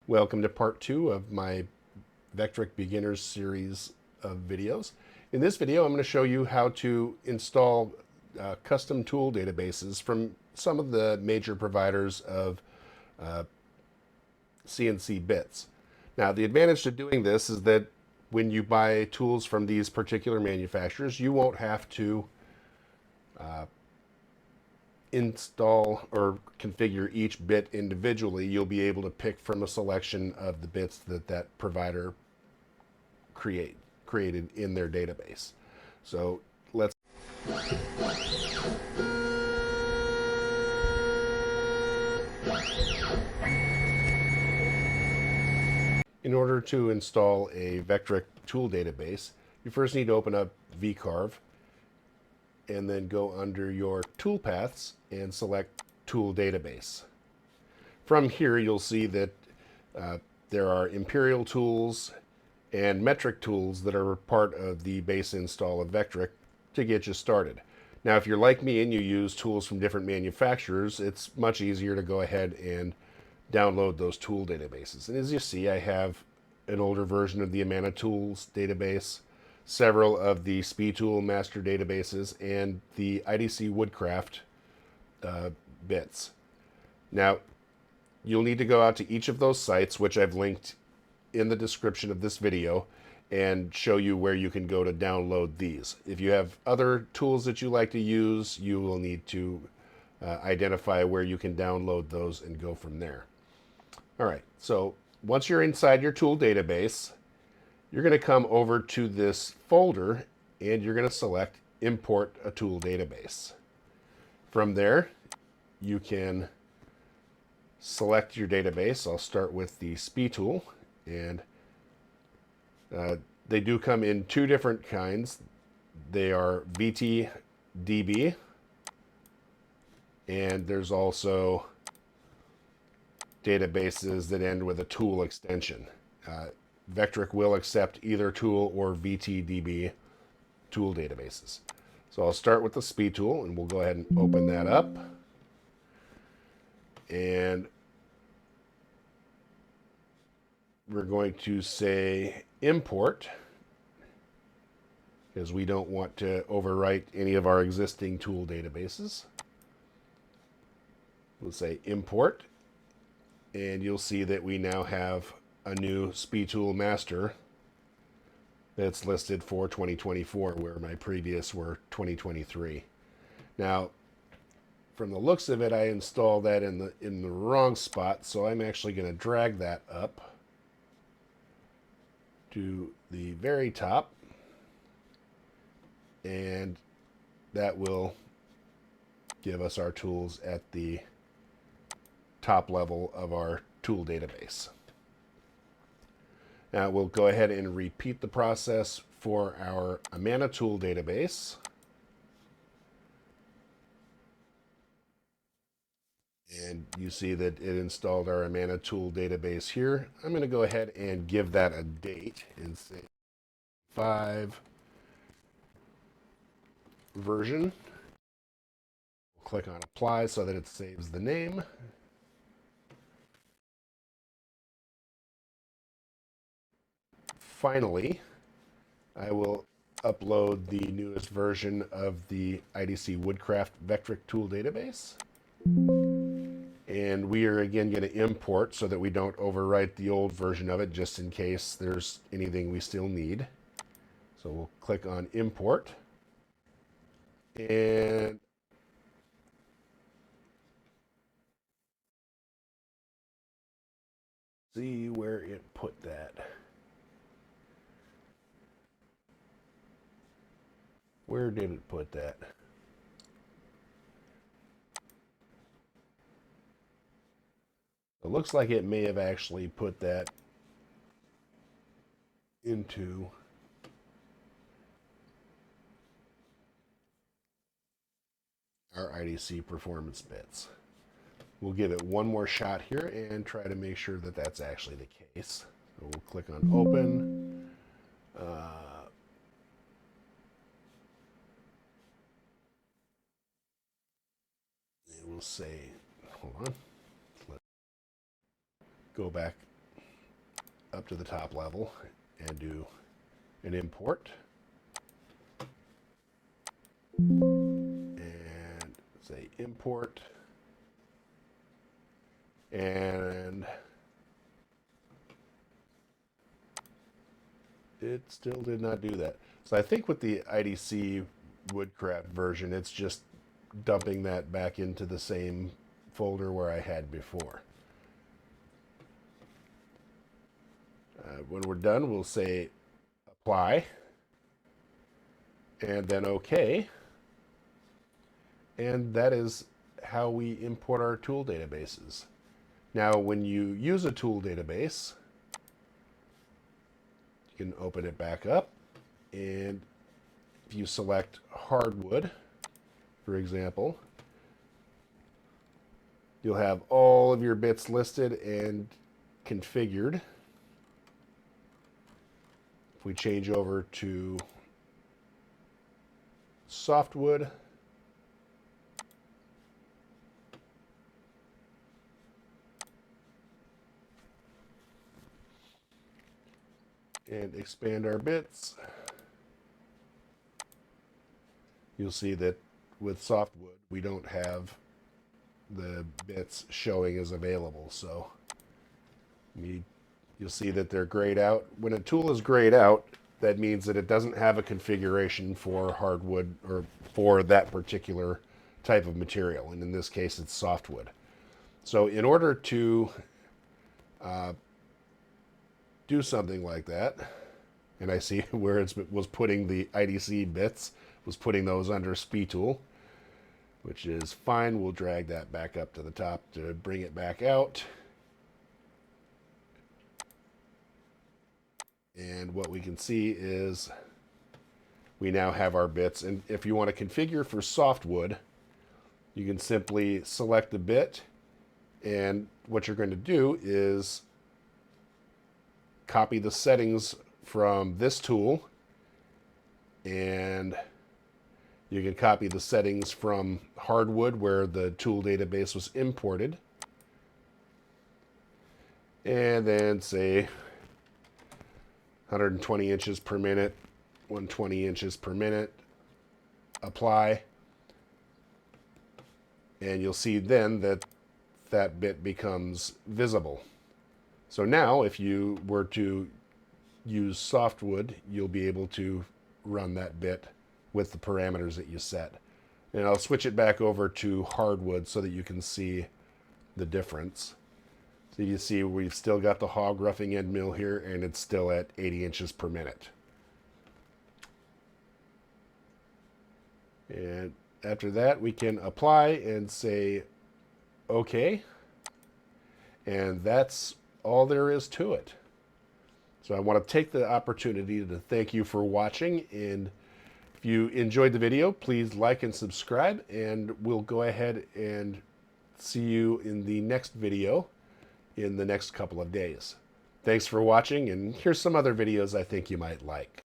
Welcome to part 2 of my Vectric Beginners series of videos. In this video, I'm going to show you how to install custom tool databases from some of the major providers of CNC bits. Now, the advantage to doing this is that when you buy tools from these particular manufacturers, you won't have to install or configure each bit individually. You'll be able to pick from a selection of the bits that provider created in their database. So let's in order to install a Vectric tool database, you first need to open up Vcarve and then go under your tool paths and select Tool Database. From here, you'll see that there are Imperial tools and metric tools that are part of the base install of Vectric to get you started. Now, if you're like me and you use tools from different manufacturers, it's much easier to go ahead and download those tool databases. And as you see, I have an older version of the Amana Tools database, several of the SpeedTool master databases, and the IDC Woodcraft bits. Now, you'll need to go out to each of those sites, which I've linked in the description of this video, and show you where you can go to download these. If you have other tools that you like to use, you will need to identify where you can download those and go from there. All right, so once you're inside your tool database, you're going to come over to this folder and you're going to select Import a Tool Database. From there, you can select your database. I'll start with the SpeedTool, and they do come in two different kinds. They are VTDB, and there's also databases that end with a tool extension. Vectric will accept either tool or VTDB tool databases. So I'll start with the SpeedTool, and we'll go ahead and open that up. And we're going to say import, because we don't want to overwrite any of our existing tool databases. We'll say import, and you'll see that we now have a new SpeedTool master that's listed for 2024, where my previous were 2023. Now, from the looks of it, I installed that in the wrong spot, so I'm actually going to drag that up to the very top, and that will give us our tools at the top level of our tool database. Now we'll go ahead and repeat the process for our Amana tool database. And you see that it installed our Amana tool database here. I'm going to go ahead and give that a date and say 5 version. Click on apply so that it saves the name. Finally, I will upload the newest version of the IDC Woodcraft Vectric Tool Database. And we are again going to import so that we don't overwrite the old version of it, just in case there's anything we still need. So we'll click on import. And see where it put that. Where did it put that? It looks like it may have actually put that into our IDC performance bits. We'll give it one more shot here and try to make sure that that's actually the case. So we'll click on open. And we'll say, hold on, let's go back up to the top level and do an import. And say import. And it still did not do that. So I think with the IDC Woodcraft version, it's just dumping that back into the same folder where I had before. When we're done, we'll say apply and then OK. And that is how we import our tool databases. Now, when you use a tool database, you can open it back up, and if you select hardwood, for example, you'll have all of your bits listed and configured. If we change over to softwood, and expand our bits, you'll see that with softwood, we don't have the bits showing as available. So you'll see that they're grayed out. When a tool is grayed out, that means that it doesn't have a configuration for hardwood or for that particular type of material. And in this case, it's softwood. So in order to do something like that, and I see where it was putting the IDC bits, was putting those under SPTool, which is fine. We'll drag that back up to the top to bring it back out. And what we can see is we now have our bits. And if you want to configure for softwood, you can simply select the bit. And what you're going to do is copy the settings from this tool, and you can copy the settings from hardwood where the tool database was imported, and then say 120 inches per minute, 120 inches per minute, apply, and you'll see then that that bit becomes visible. So now if you were to use softwood, you'll be able to run that bit with the parameters that you set. And I'll switch it back over to hardwood so that you can see the difference. So you see we've still got the hog roughing end mill here, and it's still at 80 inches per minute. And after that, we can apply and say OK. And that's all there is to it. So I want to take the opportunity to thank you for watching, and if you enjoyed the video, please like and subscribe, and we'll go ahead and see you in the next video in the next couple of days. Thanks for watching, and here's some other videos I think you might like.